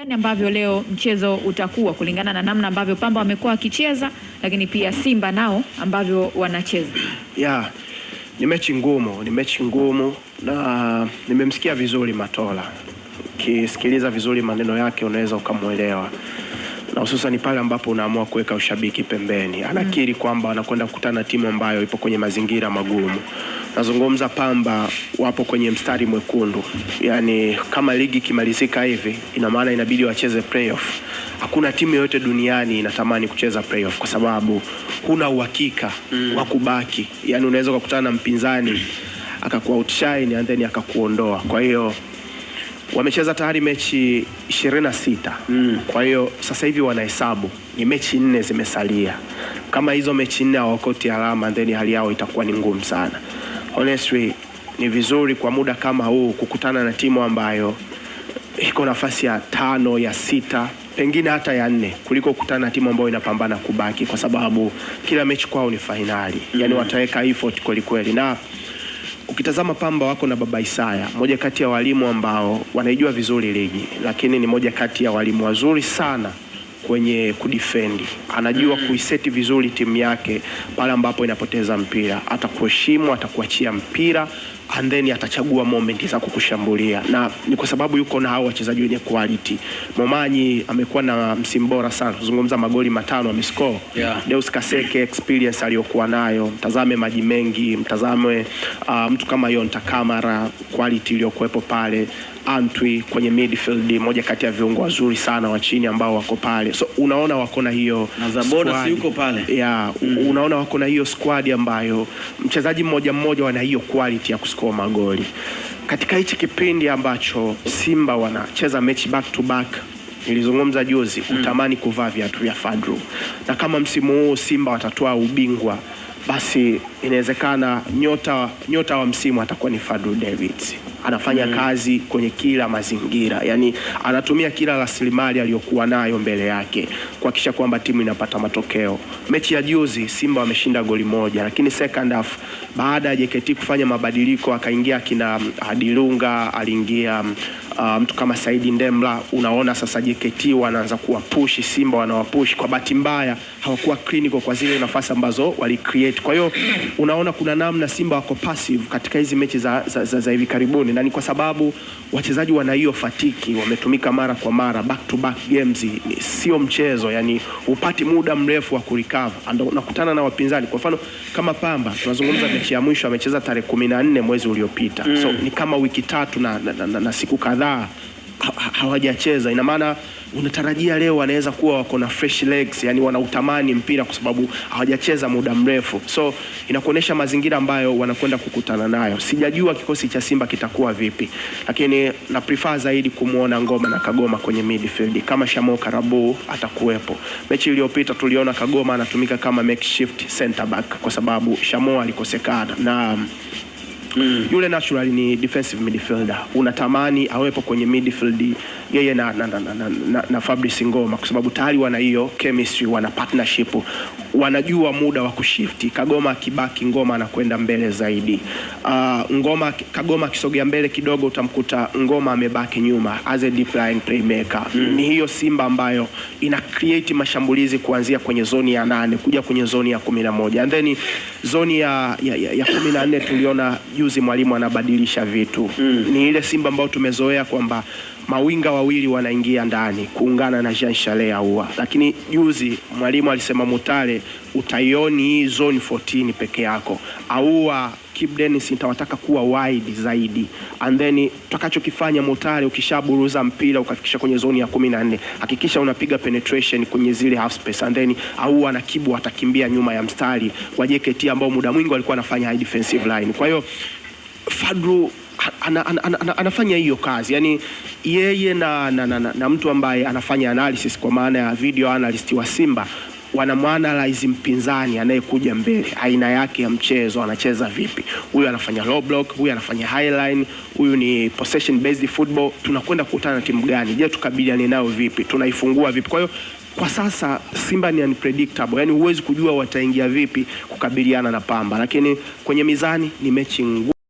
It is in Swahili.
Gani ambavyo leo mchezo utakuwa kulingana na namna ambavyo Pamba wamekuwa wakicheza, lakini pia Simba nao ambavyo wanacheza? Ni mechi ngumu na nimemsikia vizuri Matola. Ukisikiliza vizuri maneno yake unaweza ukamuelewa. Na hususan pale ambapo unaamua kuweka ushabiki pembeni. Anakiri kwamba anakwenda kukutana timu ambayo ipo kwenye mazingira magumu. Nazungumza Pamba wapo kwenye mstari mwekundu. Yaani kama ligi kimalizika hivi ina maana inabidi wacheze playoff. Hakuna timu yoyote duniani inatamani kucheza playoff kwa sababu huna uhakika wa kubaki. Yaani unaweza kukutana na mpinzani akaku outshine and then akakuondoa. Kwa hiyo wamecheza tayari mechi 26. Kwa hiyo sasa hivi wanahesabu ni mechi 4 zimesalia. Kama hizo mechi 4 hawakoti alama then hali yao itakuwa ni ngumu sana. Honestly ni vizuri kwa muda kama huu kukutana na timu ambayo iko nafasi ya 5 ya 6 pengine hata ya 4 kuliko kukutana na timu ambayo inapambana kubaki, kwa sababu kila mechi kwao ni finali. Yaani wataweka effort kweli kweli. Na ukitazama Pamba wako na Baba Isaya, moja kati ya walimu ambao wanaijua vizuri ligi, lakini ni moja kati ya walimu wazuri sana kwenye kudefendi. Anajua kuiseti vizuri timu yake pale ambapo inapoteza mpira. Atakuheshimu, atakuachia mpira and then atachagua moment za kukushambulia. Na ni kwa sababu yuko na hao wachezaji wenye quality. Momanyi amekuwa na msimu bora sana. Tuzungumza magoli 5 amescore. Deus Kaseke experience aliyokuwa nayo. Mtazame Maji Mengi, mtazame mtu kama Yonta Kamara, quality iliyokuepo pale. Antwi kwenye midfield, moja kati ya viungo wazuri sana wa chini ambao wako pale. So unaona wako na hiyo na Zabona si yuko pale. Unaona wako na hiyo squad ambayo mchezaji mmoja wana hiyo quality ya kuscore magoli. Katika hichi kipindi ambacho Simba wanacheza mechi back to back, nilizungumza juzi, utamani kuvaa viatu vya Fadlu. Na kama msimu huu Simba watatoa ubingwa, basi inawezekana nyota wa msimu atakuwa ni Fadlu Davids. Anafanya kazi kwenye kila mazingira. Yaani anatumia kila rasilimali aliyokuwa nayo mbele yake kuhakikisha kwamba timu inapata matokeo. Mechi ya juzi Simba wameshinda goli 1, lakini second half baada ya JKT kufanya mabadiliko akaingia kina Adilunga, aliingia mtu kama Saidi Ndemla, unaona sasa JKT wanaanza kuwapush, Simba wanawapush. Kwa bahati mbaya hawakuwa clinical kwa zile nafasi ambazo wali create. Kwa hiyo unaona kuna namna Simba wako passive katika hizi mechi za hivi karibuni, na ni kwa sababu wachezaji wana hiyo fatiki, wametumika mara kwa mara back to back games. Sio mchezo, yani upati muda mrefu wa kurecover. Unakutana na wapinzani, kwa mfano kama Pamba tunazungumza mechi ya mwisho amecheza tarehe 14 mwezi uliopita. So ni kama wiki 3 na siku kadhaa hawajacheza. Ina maana unatarajia leo wanaweza kuwa wako na fresh legs, yani wanautamani mpira kwa sababu hawajacheza muda mrefu. So inakuonesha mazingira ambayo wanakwenda kukutana nayo. Sijajua kikosi cha Simba kitakuwa vipi, lakini na prefer zaidi kumuona Ngoma na Kagoma kwenye midfield. Kama Shamo Karabu atakuwepo. Mechi iliyopita tuliona Kagoma anatumika kama makeshift center back kwa sababu Shamo alikosekana, na yule naturally ni defensive midfielder. Unatamani awepo kwenye midfield yeye na Fabrice Ngoma kwa sababu tayari wana hiyo chemistry, wana partnership, wanajua muda wa kushifti. Kagoma akibaki Ngoma anakwenda mbele zaidi. Kagoma akisogea mbele kidogo utamkuta Ngoma amebaki nyuma as a deep line playmaker. Ni hiyo Simba ambayo ina create mashambulizi kuanzia kwenye zoni ya 8 kuja kwenye zoni ya 11. And then zoni ya 14 tuliona juzi mwalimu anabadilisha vitu. Ni ile Simba ambayo tumezoea kwamba mawinga wawili wanaingia ndani kuungana na Jean Charles Ahoua, lakini juzi mwalimu alisema Mutale utaioni hii zone 14 peke yako. Ahoua Kibu Denis nitawataka kuwa wide zaidi, and then tutakachokifanya Mutale ukishaburuza mpira ukafikisha kwenye zoni ya 14 hakikisha unapiga penetration kwenye zile half space, and then Ahoua na Kibu atakimbia nyuma ya mstari wa JKT ambao muda mwingi walikuwa wanafanya high defensive line. Kwa hiyo Fadlu anafanya hiyo kazi, yani yeye na mtu ambaye anafanya analysis kwa maana ya video analyst wa Simba wanamwanalyze mpinzani anayekuja mbele, aina yake ya mchezo, anacheza vipi, huyu anafanya low block, huyu anafanya high line, huyu ni possession based football, tunakwenda kukutana na timu gani, je tukabiliane nao vipi, tunaifungua vipi. Kwa hiyo kwa sasa Simba ni unpredictable, yani huwezi kujua wataingia vipi kukabiliana na Pamba, lakini kwenye mizani ni mechi ngumu.